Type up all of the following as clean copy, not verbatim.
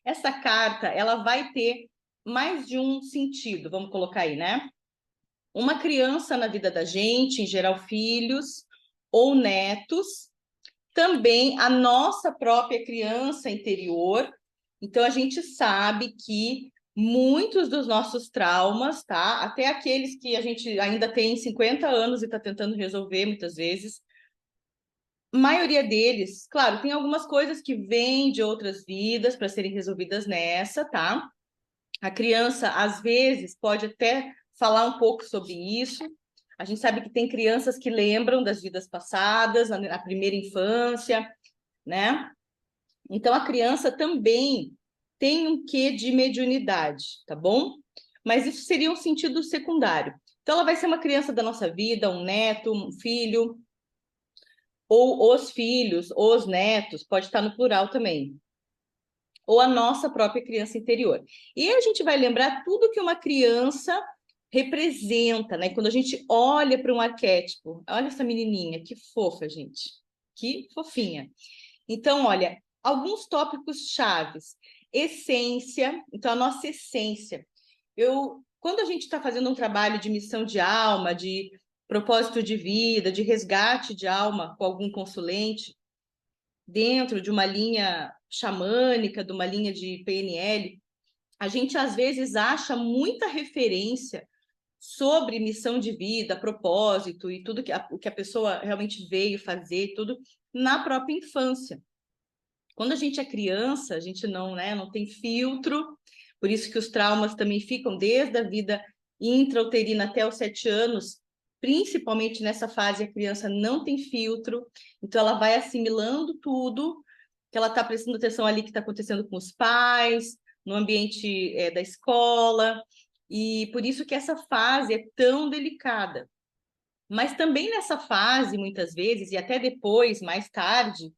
Essa carta, ela vai ter mais de um sentido, vamos colocar aí, né? Uma criança na vida da gente, em geral filhos ou netos, também a nossa própria criança interior. Então, a gente sabe que muitos dos nossos traumas, tá? Até aqueles que a gente ainda tem 50 anos e está tentando resolver muitas vezes, a maioria deles, claro, tem algumas coisas que vêm de outras vidas para serem resolvidas nessa, tá? A criança, às vezes, pode até falar um pouco sobre isso. A gente sabe que tem crianças que lembram das vidas passadas, na primeira infância, né? Então, a criança também tem um quê de mediunidade, tá bom? Mas isso seria um sentido secundário. Então, ela vai ser uma criança da nossa vida, um neto, um filho, ou os filhos, os netos, pode estar no plural também, ou a nossa própria criança interior. E a gente vai lembrar tudo que uma criança representa, né? Quando a gente olha para um arquétipo, olha essa menininha, que fofa, gente, que fofinha. Então, olha, alguns tópicos chaves. Essência, então a nossa essência. Quando a gente está fazendo um trabalho de missão de alma, de propósito de vida, de resgate de alma com algum consulente, dentro de uma linha xamânica, de uma linha de PNL, a gente às vezes acha muita referência sobre missão de vida, propósito e tudo o que a pessoa realmente veio fazer, tudo na própria infância. Quando a gente é criança, a gente não, né, não tem filtro, por isso que os traumas também ficam desde a vida intrauterina até os 7 anos, principalmente nessa fase a criança não tem filtro, então ela vai assimilando tudo, que ela está prestando atenção ali que está acontecendo com os pais, no ambiente da escola, e por isso que essa fase é tão delicada. Mas também nessa fase, muitas vezes, e até depois, mais tarde,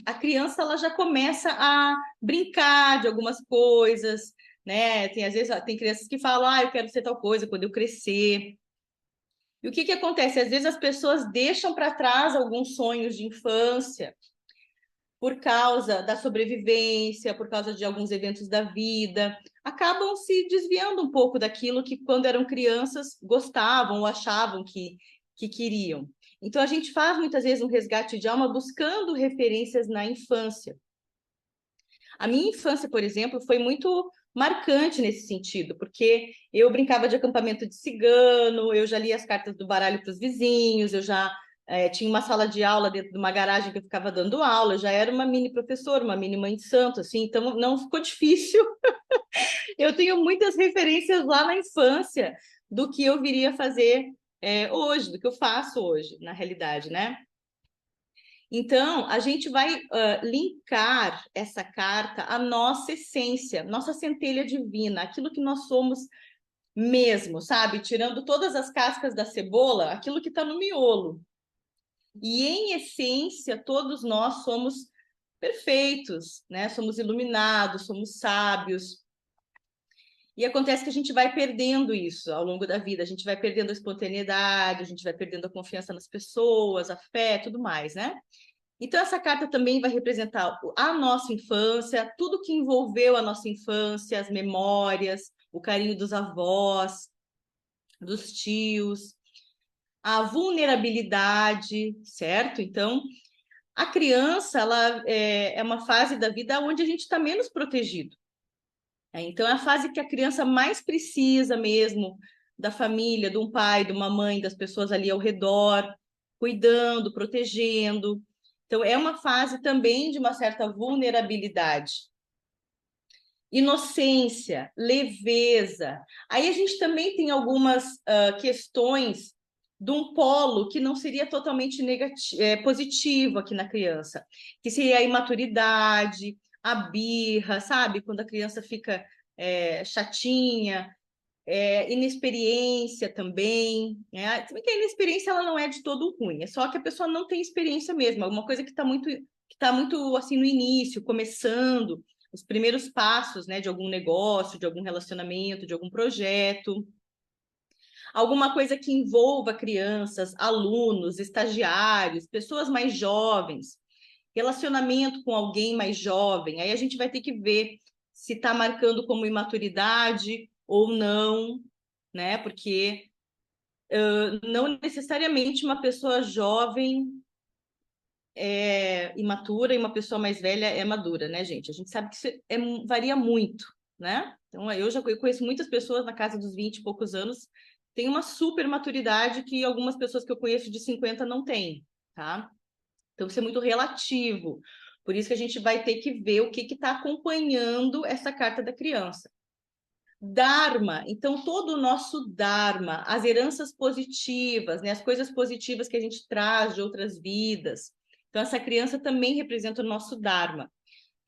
a criança ela já começa a brincar de algumas coisas, né? Tem às vezes tem crianças que falam, eu quero ser tal coisa quando eu crescer. E o que que acontece? Às vezes as pessoas deixam para trás alguns sonhos de infância por causa da sobrevivência, por causa de alguns eventos da vida, acabam se desviando um pouco daquilo que quando eram crianças gostavam ou achavam que queriam. Então a gente faz muitas vezes um resgate de alma buscando referências na infância. A minha infância, por exemplo, foi muito marcante nesse sentido, porque eu brincava de acampamento de cigano, eu já lia as cartas do baralho para os vizinhos, eu já tinha uma sala de aula dentro de uma garagem que eu ficava dando aula, eu já era uma mini professora, uma mini mãe de santo, assim, então não ficou difícil. Eu tenho muitas referências lá na infância do que eu viria fazer hoje, do que eu faço hoje, na realidade, né? Então, a gente vai linkar essa carta à nossa essência, nossa centelha divina, aquilo que nós somos mesmo, sabe? Tirando todas as cascas da cebola, aquilo que está no miolo. E, em essência, todos nós somos perfeitos, né? Somos iluminados, somos sábios. E acontece que a gente vai perdendo isso ao longo da vida, a gente vai perdendo a espontaneidade, a gente vai perdendo a confiança nas pessoas, a fé, tudo mais, né? Então, essa carta também vai representar a nossa infância, tudo que envolveu a nossa infância, as memórias, o carinho dos avós, dos tios, a vulnerabilidade, certo? Então, a criança, ela é uma fase da vida onde a gente está menos protegido. Então, é a fase que a criança mais precisa mesmo da família, de um pai, de uma mãe, das pessoas ali ao redor, cuidando, protegendo. Então, é uma fase também de uma certa vulnerabilidade. Inocência, leveza. Aí a gente também tem algumas questões de um polo que não seria totalmente positivo aqui na criança, que seria a imaturidade, a birra, sabe? Quando a criança fica chatinha, inexperiência também, né? Também que a inexperiência ela não é de todo ruim, é só que a pessoa não tem experiência mesmo, alguma coisa que está muito assim no início, começando, os primeiros passos, né, de algum negócio, de algum relacionamento, de algum projeto, alguma coisa que envolva crianças, alunos, estagiários, pessoas mais jovens. Relacionamento com alguém mais jovem, aí a gente vai ter que ver se está marcando como imaturidade ou não, né? Porque não necessariamente uma pessoa jovem é imatura e uma pessoa mais velha é madura, né, gente? A gente sabe que isso varia muito, né? Então, eu conheço muitas pessoas na casa dos 20 e poucos anos, tem uma super maturidade que algumas pessoas que eu conheço de 50 não têm, tá? Então, isso é muito relativo. Por isso que a gente vai ter que ver o que está acompanhando essa carta da criança. Dharma, então todo o nosso Dharma, as heranças positivas, né, as coisas positivas que a gente traz de outras vidas. Então, essa criança também representa o nosso Dharma.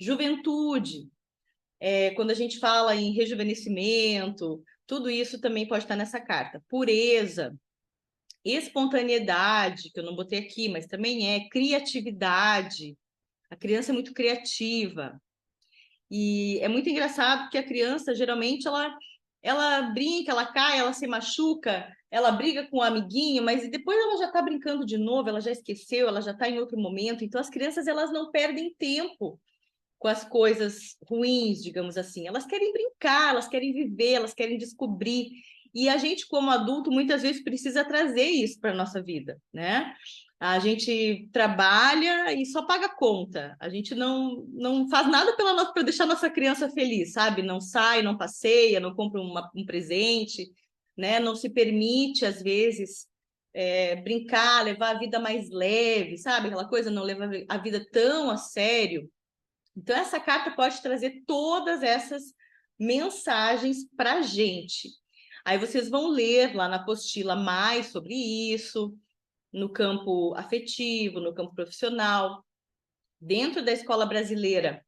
Juventude, quando a gente fala em rejuvenescimento, tudo isso também pode estar nessa carta. Pureza, espontaneidade, que eu não botei aqui, mas também criatividade. A criança é muito criativa. E é muito engraçado porque a criança, geralmente, ela brinca, ela cai, ela se machuca, ela briga com o amiguinho, mas depois ela já está brincando de novo, ela já esqueceu, ela já está em outro momento. Então, as crianças, elas não perdem tempo com as coisas ruins, digamos assim. Elas querem brincar, elas querem viver, elas querem descobrir. E a gente, como adulto, muitas vezes precisa trazer isso para a nossa vida, né? A gente trabalha e só paga conta. A gente não faz nada para deixar nossa criança feliz, sabe? Não sai, não passeia, não compra um presente, né? Não se permite, às vezes, brincar, levar a vida mais leve, sabe? Aquela coisa, não levar a vida tão a sério. Então, essa carta pode trazer todas essas mensagens para a gente. Aí vocês vão ler lá na apostila mais sobre isso, no campo afetivo, no campo profissional. Dentro da escola brasileira,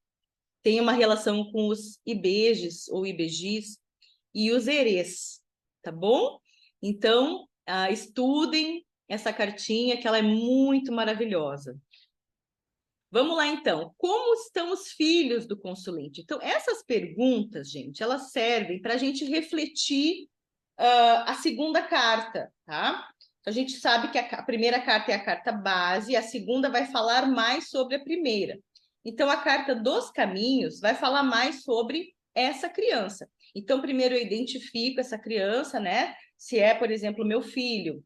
tem uma relação com os IBEJs ou IBGs e os EREs, tá bom? Então, estudem essa cartinha, que ela é muito maravilhosa. Vamos lá, então. Como estão os filhos do consulente? Então, essas perguntas, gente, elas servem para a gente refletir a segunda carta, tá? A gente sabe que a primeira carta é a carta base, a segunda vai falar mais sobre a primeira. Então, a carta dos caminhos vai falar mais sobre essa criança. Então, primeiro eu identifico essa criança, né? Se é, por exemplo, meu filho.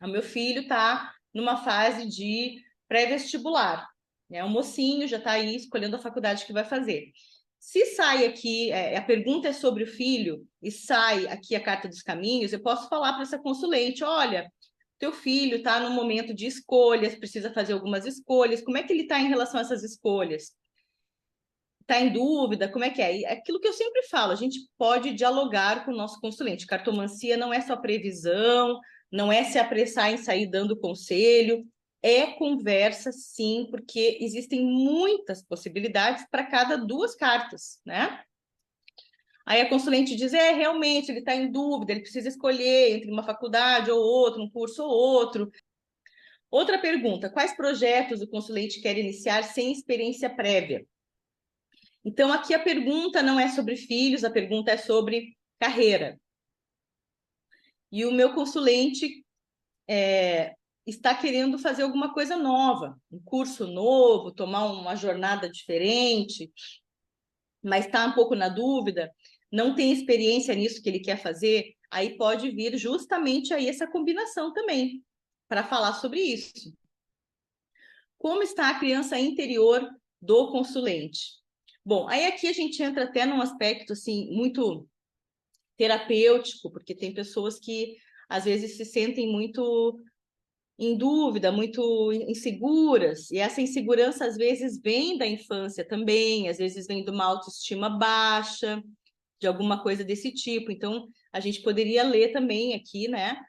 O meu filho está numa fase de pré-vestibular, né? O mocinho já está aí escolhendo a faculdade que vai fazer. Se sai aqui, a pergunta é sobre o filho, e sai aqui a carta dos caminhos, eu posso falar para essa consulente: olha, teu filho está num momento de escolhas, precisa fazer algumas escolhas, como é que ele está em relação a essas escolhas? Está em dúvida? Como é que é? E aquilo que eu sempre falo, a gente pode dialogar com o nosso consulente. Cartomancia não é só previsão, não é se apressar em sair dando conselho, é conversa, sim, porque existem muitas possibilidades para cada duas cartas, né? Aí a consulente diz: realmente, ele está em dúvida, ele precisa escolher entre uma faculdade ou outra, um curso ou outro. Outra pergunta: quais projetos o consulente quer iniciar sem experiência prévia? Então, aqui a pergunta não é sobre filhos, a pergunta é sobre carreira. E o meu consulente está querendo fazer alguma coisa nova, um curso novo, tomar uma jornada diferente, mas está um pouco na dúvida, não tem experiência nisso que ele quer fazer, aí pode vir justamente aí essa combinação também, para falar sobre isso. Como está a criança interior do consulente? Bom, aí aqui a gente entra até num aspecto assim muito terapêutico, porque tem pessoas que às vezes se sentem muito em dúvida, muito inseguras, e essa insegurança às vezes vem da infância também, às vezes vem de uma autoestima baixa, de alguma coisa desse tipo. Então, a gente poderia ler também aqui, né,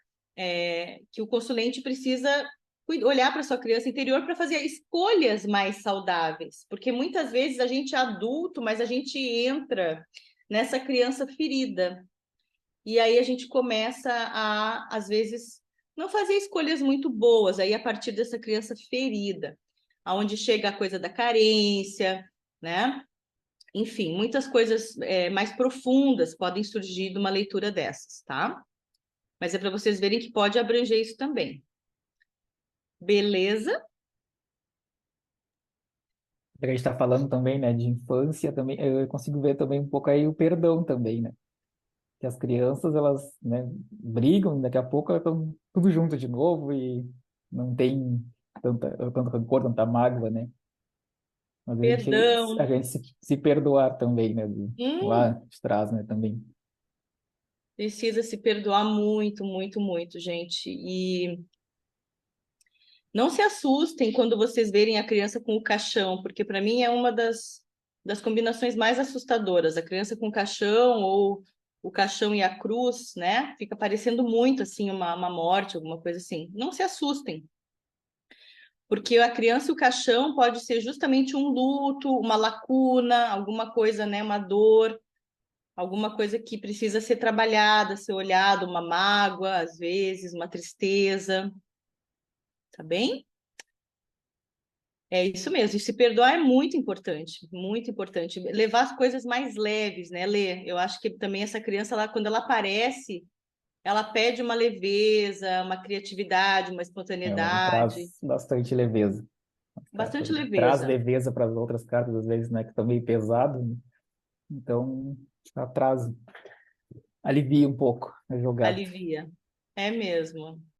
que o consulente precisa olhar para sua criança interior para fazer escolhas mais saudáveis, porque muitas vezes a gente é adulto, mas a gente entra nessa criança ferida. E aí a gente começa a, às vezes, não fazer escolhas muito boas, aí a partir dessa criança ferida, aonde chega a coisa da carência, né? Enfim, muitas coisas mais profundas podem surgir de uma leitura dessas, tá? Mas é para vocês verem que pode abranger isso também. Beleza? a gente está falando também, né, de infância, também, eu consigo ver também um pouco aí o perdão também, né? Que as crianças, elas, né, brigam, daqui a pouco elas estão tudo junto de novo e não tem tanto rancor, tanta mágoa, né? Mas a Perdão. gente se perdoar também, né? Lá Hum, de trás, né, também. precisa se perdoar muito, muito, muito, gente. E não se assustem quando vocês verem a criança com o caixão, porque para mim é uma das combinações mais assustadoras. A criança com o caixão ou o caixão e a cruz, né? Fica parecendo muito assim uma morte, alguma coisa assim. Não se assustem, porque a criança e o caixão pode ser justamente um luto, uma lacuna, alguma coisa, né? Uma dor, alguma coisa que precisa ser trabalhada, ser olhada, uma mágoa, às vezes, uma tristeza, tá bem? É isso mesmo, e se perdoar é muito importante, muito importante. Levar as coisas mais leves, né, Lê? Eu acho que também essa criança, lá, quando ela aparece, ela pede uma leveza, uma criatividade, uma Ela espontaneidade, traz bastante leveza. As cartas, bastante né? Traz leveza. leveza para as outras cartas, às vezes, né, que estão meio pesado, né? Então, atrasa, alivia um pouco a jogada. Alivia. É mesmo.